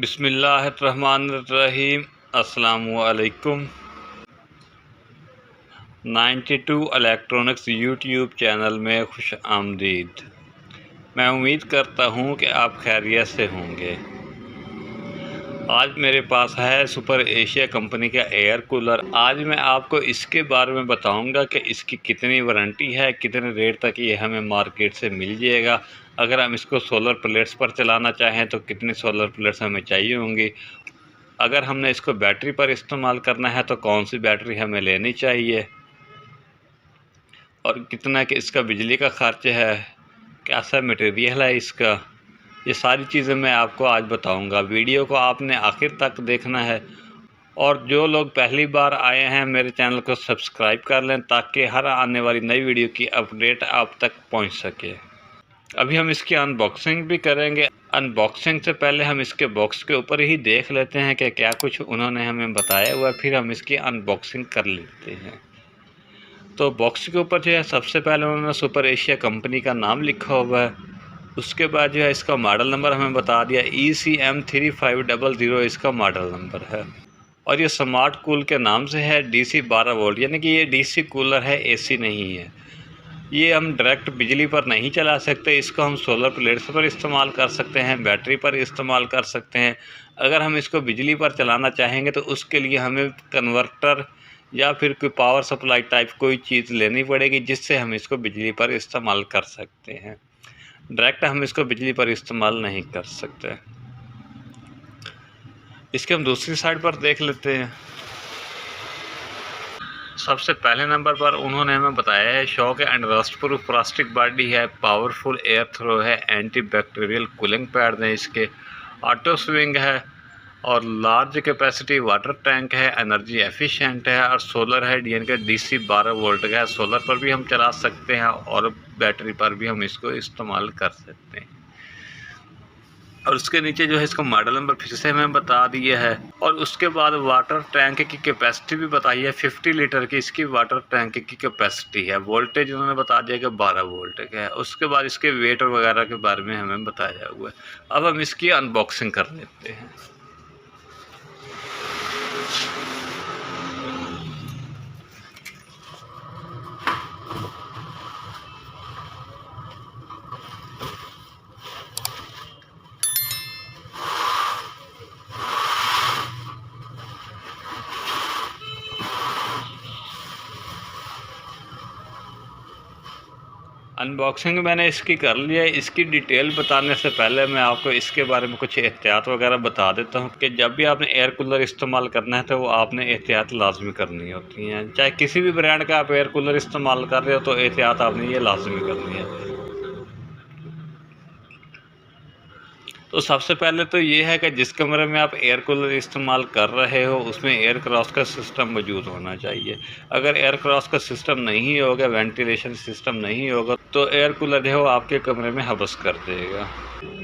बिस्मिल्लाहिर्रहमानिर्रहीम। अस्सलामुअलैकुम। 92 electronics YouTube channel में खुश आमदीद। मैं उम्मीद करता हूँ कि आप खैरियत से होंगे। आज मेरे पास है सुपर एशिया कंपनी का एयर कूलर। आज मैं आपको इसके बारे में बताऊंगा कि इसकी कितनी वारंटी है, कितने रेट तक ये हमें मार्केट से मिल जाएगा। अगर हम इसको सोलर प्लेट्स पर चलाना चाहें तो कितनी सोलर प्लेट्स हमें चाहिए होंगी। अगर हमने इसको बैटरी पर इस्तेमाल करना है तो कौन सी बैटरी हमें लेनी चाहिए, और कितना कि इसका बिजली का खर्च है, कैसा मटेरियल है इसका, ये सारी चीज़ें मैं आपको आज बताऊंगा। वीडियो को आपने आखिर तक देखना है, और जो लोग पहली बार आए हैं मेरे चैनल को सब्सक्राइब कर लें ताकि हर आने वाली नई वीडियो की अपडेट आप तक पहुंच सके। अभी हम इसकी अनबॉक्सिंग भी करेंगे। अनबॉक्सिंग से पहले हम इसके बॉक्स के ऊपर ही देख लेते हैं कि क्या कुछ उन्होंने हमें बताया हुआ, फिर हम इसकी अनबॉक्सिंग कर लेते हैं। तो बॉक्स के ऊपर जो है सबसे पहले उन्होंने सुपर एशिया कंपनी का नाम लिखा हुआ है। उसके बाद जो है इसका मॉडल नंबर हमें बता दिया, ECM3500 इसका मॉडल नंबर है। और ये स्मार्ट कूल के नाम से है, DC 12 वोल्ट, यानी कि ये DC कूलर है, AC नहीं है। ये हम डायरेक्ट बिजली पर नहीं चला सकते, इसको हम सोलर प्लेट्स पर इस्तेमाल कर सकते हैं, बैटरी पर इस्तेमाल कर सकते हैं। अगर हम इसको बिजली पर चलाना चाहेंगे तो उसके लिए हमें कन्वर्टर या फिर कोई पावर सप्लाई टाइप कोई चीज़ लेनी पड़ेगी जिससे हम इसको बिजली पर इस्तेमाल कर सकते हैं। डायरेक्ट हम इसको बिजली पर इस्तेमाल नहीं कर सकते। इसके हम दूसरी साइड पर देख लेते हैं। सबसे पहले नंबर पर उन्होंने हमें बताया है shock and rust proof plastic body है, पावरफुल एयर थ्रो है, एंटी बैक्टीरियल कूलिंग पैड हैं इसके, ऑटो स्विंग है, और लार्ज कैपेसिटी वाटर टैंक है, एनर्जी एफिशिएंट है, और सोलर है, DC 12 वोल्ट का है। सोलर पर भी हम चला सकते हैं और बैटरी पर भी हम इसको इस्तेमाल कर सकते हैं। और उसके नीचे जो है इसका मॉडल नंबर फिर से हमें बता दिया है। और उसके बाद वाटर टैंक की कैपेसिटी भी बताई है, 50 लीटर की इसकी वाटर टैंक की कैपेसिटी है। वोल्टेज उन्होंने बता दिया कि 12 वोल्ट का है। उसके बाद इसके वेट वगैरह के बारे में हमें बताया हुआ है। अब हम इसकी अनबॉक्सिंग कर लेते हैं। अनबॉक्सिंग मैंने इसकी कर लिया है। इसकी डिटेल बताने से पहले मैं आपको इसके बारे में कुछ एहतियात वगैरह बता देता हूँ कि जब भी आपने एयर कूलर इस्तेमाल करना है तो वो आपने एहतियात लाजमी करनी होती हैं। चाहे किसी भी ब्रांड का आप एयर कूलर इस्तेमाल कर रहे हो तो एहतियात आपने ये लाजमी करनी है। तो सबसे पहले तो ये है कि जिस कमरे में आप एयर कूलर इस्तेमाल कर रहे हो उसमें एयर क्रॉस का सिस्टम मौजूद होना चाहिए। अगर एयर क्रॉस का सिस्टम नहीं होगा, वेंटिलेशन सिस्टम नहीं होगा, तो एयर कूलर जो है वो आपके कमरे में हबस कर देगा।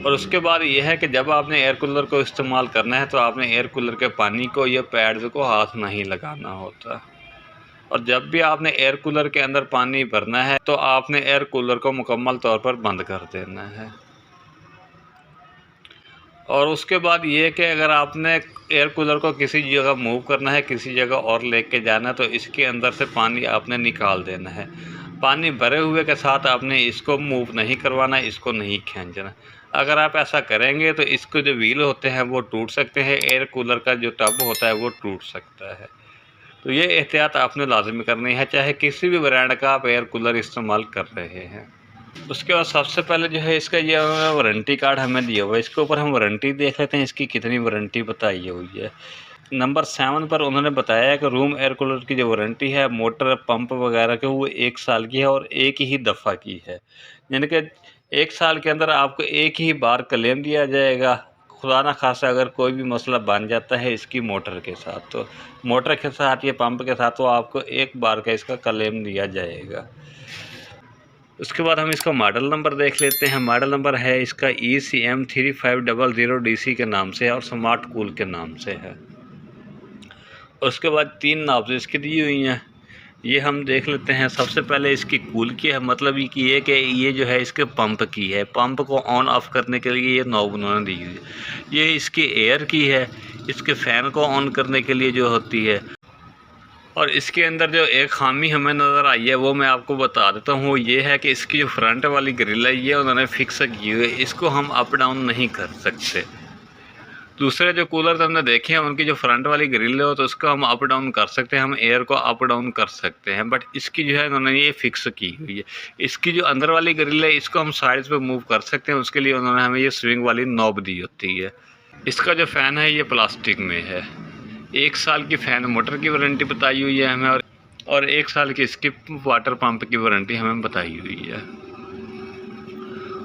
और उसके बाद ये है कि जब आपने एयर कूलर को इस्तेमाल करना है तो आपने एयर कूलर के पानी को या पैड्स को हाथ नहीं लगाना होता। और जब भी आपने एयर कूलर के अंदर पानी भरना है तो आपने एयर कूलर को मुकम्मल तौर पर बंद कर देना है। और उसके बाद ये कि अगर आपने एयर कूलर को किसी जगह मूव करना है, किसी जगह और लेके जाना है, तो इसके अंदर से पानी आपने निकाल देना है। पानी भरे हुए के साथ आपने इसको मूव नहीं करवाना, इसको नहीं खींचना। अगर आप ऐसा करेंगे तो इसको जो व्हील होते हैं वो टूट सकते हैं, एयर कूलर का जो टब होता है वो टूट सकता है। तो ये एहतियात आपने लाजमी करनी है, चाहे किसी भी ब्रांड का आप एयर कूलर इस्तेमाल कर रहे हैं। उसके बाद सबसे पहले जो है इसका ये वारंटी कार्ड हमें दिया हुआ है। इसके ऊपर हम वारंटी देख लेते हैं, इसकी कितनी वारंटी बताई हुई है। नंबर 7 पर उन्होंने बताया है कि रूम एयर कूलर की जो वारंटी है मोटर पंप वगैरह के वो 1 साल की है और एक ही दफ़ा की है। यानी कि 1 साल के अंदर आपको एक ही बार क्लेम दिया जाएगा। खुदा ना खासा अगर कोई भी मसला बन जाता है इसकी मोटर के साथ, तो मोटर के साथ या पंप के साथ तो आपको एक बार का इसका क्लेम दिया जाएगा। उसके बाद हम इसका मॉडल नंबर देख लेते हैं। मॉडल नंबर है इसका ECM3500 DC के नाम से है और स्मार्ट कूल के नाम से है। उसके बाद 3 नॉब्स इसकी दी हुई हैं। ये हम देख लेते हैं। सबसे पहले इसकी कूल की है, मतलब ये कि ये जो है इसके पंप की है। पंप को ऑन ऑफ करने के लिए ये नॉब उन्होंने दी है। ये इसकी एयर की है, इसके फ़ैन को ऑन करने के लिए जो होती है। और इसके अंदर जो एक खामी हमें नज़र आई है वो मैं आपको बता देता हूँ। वो ये है कि इसकी जो फ्रंट वाली ग्रिल है ये उन्होंने फिक्स की हुई है, इसको हम अप डाउन नहीं कर सकते। दूसरे जो कूलर हमने देखे हैं उनकी जो फ्रंट वाली ग्रिल है तो उसको हम अप डाउन कर सकते हैं, हम एयर को अप डाउन कर सकते हैं। बट इसकी जो है उन्होंने ये फिक्स की हुई है। इसकी जो अंदर वाली ग्रिल है इसको हम साइड पे मूव कर सकते हैं, उसके लिए उन्होंने हमें ये स्विंग वाली नॉब दी होती है। इसका जो फ़ैन है ये प्लास्टिक में है। 1 साल की फ़ैन मोटर की वारंटी बताई हुई है हमें, और 1 साल की इसकी वाटर पंप की वारंटी हमें बताई हुई है।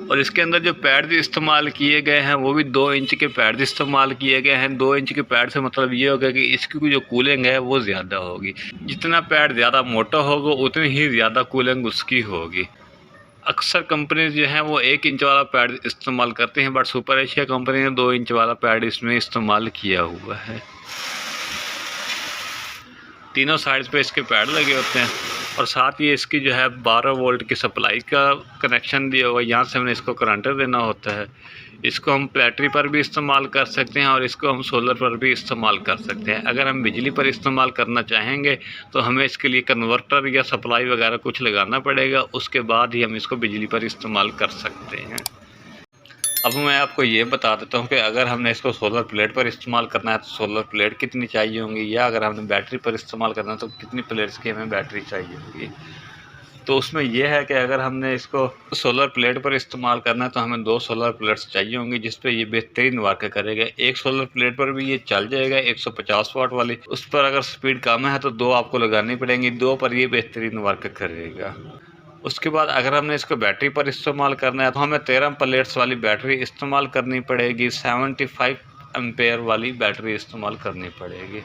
और इसके अंदर जो पैड्स इस्तेमाल किए गए हैं वो भी 2 इंच के पैड्स इस्तेमाल किए गए हैं। 2 इंच के पैड से मतलब ये होगा कि इसकी जो कूलिंग है वो ज़्यादा होगी। जितना पैड ज़्यादा मोटा होगा उतनी ही ज़्यादा कूलिंग उसकी होगी। अक्सर कंपनी जो है वो 1 इंच वाला पैड इस्तेमाल करते हैं, बट सुपर एशिया कंपनी ने 2 इंच वाला पैड इसमें इस्तेमाल किया हुआ है। तीनों साइड्स पे इसके पैड लगे होते हैं, और साथ ही इसकी जो है 12 वोल्ट की सप्लाई का कनेक्शन दिया हुआ है। यहाँ से हमने इसको करंट देना होता है। इसको हम बैटरी पर भी इस्तेमाल कर सकते हैं और इसको हम सोलर पर भी इस्तेमाल कर सकते हैं। अगर हम बिजली पर इस्तेमाल करना चाहेंगे तो हमें इसके लिए कन्वर्टर या सप्लाई वगैरह कुछ लगाना पड़ेगा, उसके बाद ही हम इसको बिजली पर इस्तेमाल कर सकते हैं। अब मैं आपको ये बता देता हूँ कि अगर हमने इसको सोलर प्लेट पर इस्तेमाल करना है तो सोलर प्लेट कितनी चाहिए होंगी, या अगर हमने बैटरी पर इस्तेमाल करना है तो कितनी प्लेट्स की हमें बैटरी चाहिए होगी। तो उसमें यह है कि अगर हमने इसको सोलर प्लेट पर इस्तेमाल करना है तो हमें 2 सोलर प्लेट्स चाहिए होंगी, जिस पे ये बेहतरीन वर्क करेगा। एक सोलर प्लेट पर भी ये चल जाएगा 150 वाट वाली, उस पर अगर स्पीड कम है तो 2 आपको लगानी पड़ेंगी, 2 पर ये बेहतरीन वर्क करेगा। उसके बाद अगर हमने इसको बैटरी पर इस्तेमाल करना है तो हमें 13 प्लेट्स वाली बैटरी इस्तेमाल करनी पड़ेगी। 75 एम्पेयर वाली बैटरी इस्तेमाल करनी पड़ेगी।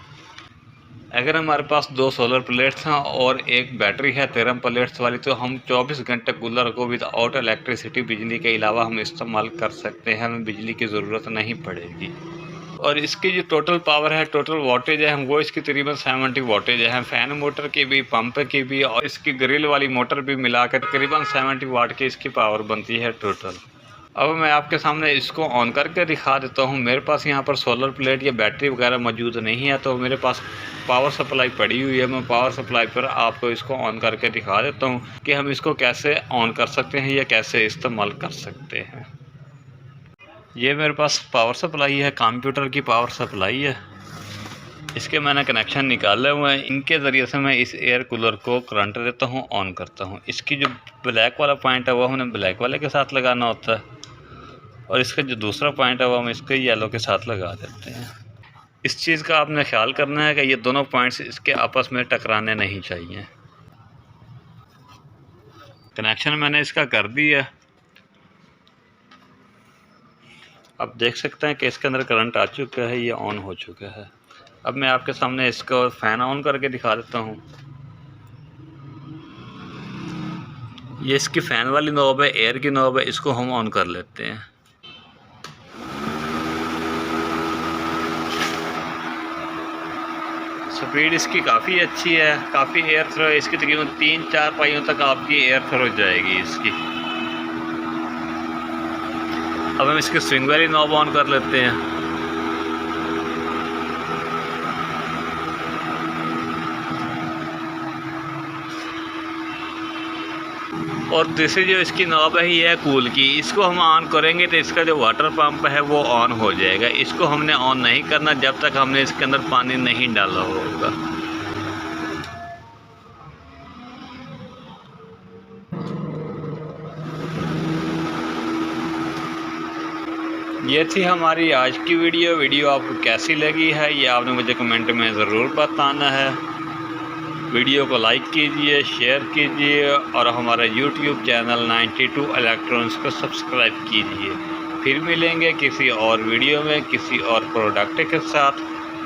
अगर हमारे पास 2 सोलर प्लेट्स हैं और एक बैटरी है 13 प्लेट्स वाली, तो हम 24 घंटे कूलर को विदाउट इलेक्ट्रिसिटी, बिजली के अलावा हम इस्तेमाल कर सकते हैं। हमें बिजली की ज़रूरत नहीं पड़ेगी। और इसकी जो टोटल पावर है, टोटल वोल्टेज है, वो इसकी तकरीबन 70 वोल्टेज है। फ़ैन मोटर की भी, पंप की भी और इसकी ग्रिल वाली मोटर भी मिलाकर तकरीबन 70 वाट की इसकी पावर बनती है टोटल। अब मैं आपके सामने इसको ऑन करके दिखा देता हूँ। मेरे पास यहाँ पर सोलर प्लेट या बैटरी वगैरह मौजूद नहीं है, तो मेरे पास पावर सप्लाई पड़ी हुई है। मैं पावर सप्लाई पर आपको इसको ऑन करके दिखा देता हूँ कि हम इसको कैसे ऑन कर सकते हैं या कैसे इस्तेमाल कर सकते हैं। ये मेरे पास पावर सप्लाई है, कंप्यूटर की पावर सप्लाई है। इसके मैंने कनेक्शन निकाले हुए हैं। इनके ज़रिए से मैं इस एयर कूलर को करंट देता हूँ, ऑन करता हूँ। इसकी जो ब्लैक वाला पॉइंट है वो हमने ब्लैक वाले के साथ लगाना होता है, और इसका जो दूसरा पॉइंट है वो हम इसके येलो के साथ लगा देते हैं। इस चीज़ का आपने ख्याल करना है कि ये दोनों पॉइंट्स इसके आपस में टकराने नहीं चाहिए। कनेक्शन मैंने इसका कर दिया। अब देख सकते हैं कि इसके अंदर करंट आ चुका है, ये ऑन हो चुका है। अब मैं आपके सामने इसको फ़ैन ऑन करके दिखा देता हूँ। ये इसकी फ़ैन वाली नॉब है, एयर की नॉब है, इसको हम ऑन कर लेते हैं। स्पीड इसकी काफ़ी अच्छी है, काफ़ी एयर थ्रो है इसकी, तकरीबन 3-4 पाइयों तक आपकी एयर थ्रो जाएगी इसकी। अब हम इसके स्विंग वाली नॉब ऑन कर लेते हैं। और दूसरी जो इसकी नॉब है ये है कूल की, इसको हम ऑन करेंगे तो इसका जो वाटर पंप है वो ऑन हो जाएगा। इसको हमने ऑन नहीं करना जब तक हमने इसके अंदर पानी नहीं डाला होगा। ये थी हमारी आज की वीडियो आपको कैसी लगी है ये आपने मुझे कमेंट में ज़रूर बताना है। वीडियो को लाइक कीजिए, शेयर कीजिए और हमारा यूट्यूब चैनल 92 इलेक्ट्रॉनिक्स को सब्सक्राइब कीजिए। फिर मिलेंगे किसी और वीडियो में किसी और प्रोडक्ट के साथ।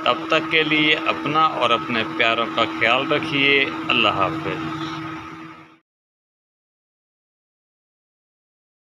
तब तक के लिए अपना और अपने प्यारों का ख्याल रखिए। अल्लाह हाफ़िज़।